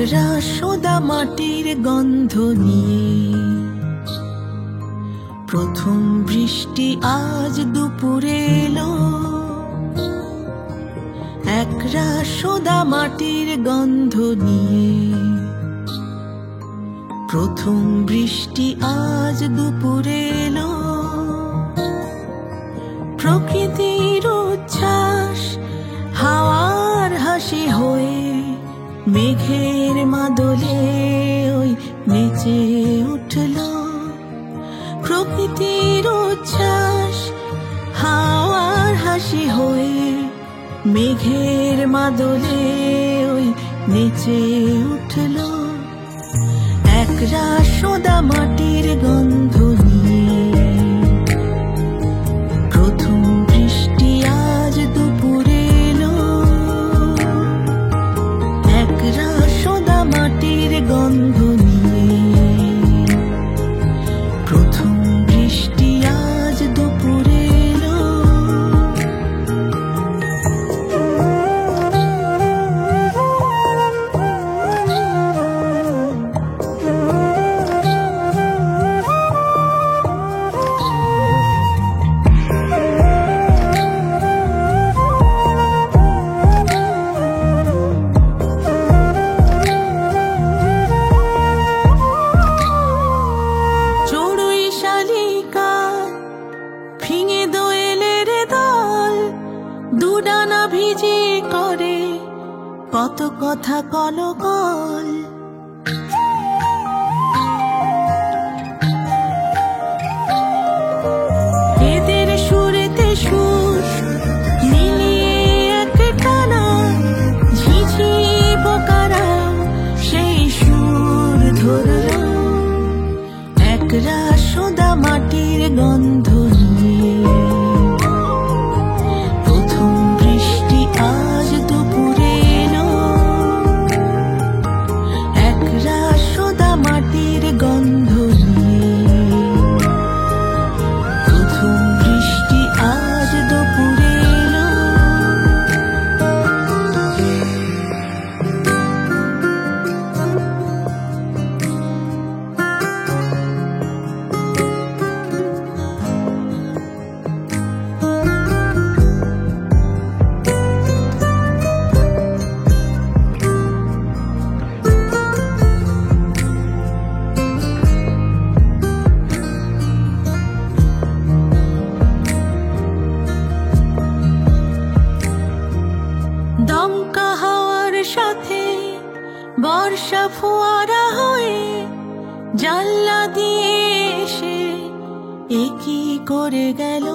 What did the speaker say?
একরা সোদা মাটির গন্ধ নিয়ে প্রথম বৃষ্টি আজ দুপুরে এলো। একরা সোদা মাটির গন্ধ নিয়ে প্রথম বৃষ্টি আজ দুপুরে এলো। প্রকৃতির উচ্ছ্বাস হাওয়ার হাসি হয়ে মেঘের মাদলে ওই নেচে উঠল। প্রকৃতির উচ্ছ্বাস হাওয়ার হাসি হয়ে মেঘের মাদলে ওই নেচে উঠল। একরা সোদা মাটির গন্ধ নিয়ে প্রথম বৃষ্টি আজ দুপুরে এলো। একরা সোদা মাটির গন্ধ নিয়ে প্রথম বৃষ্টি আজ দুপুরে এলো। দুডানা ভিজে করে কত কথা কলকল। এদের সুরেতে সুর মিলিয়ে এক টানা ঝিঝি পোকারা সেই সুর ধরল। একরা সোদা মাটির গন্ধ নিয়ে আজ দুপুরে এলো। একরা সোদা মাটির গন্ধ নিয়ে প্রথম বৃষ্টি আজ দুপুরে এলো। দমকা হাওয়ার সাথে বর্ষা ফোয়ারা হয়ে জানলা দিয়ে এসে এ কি করে গেল।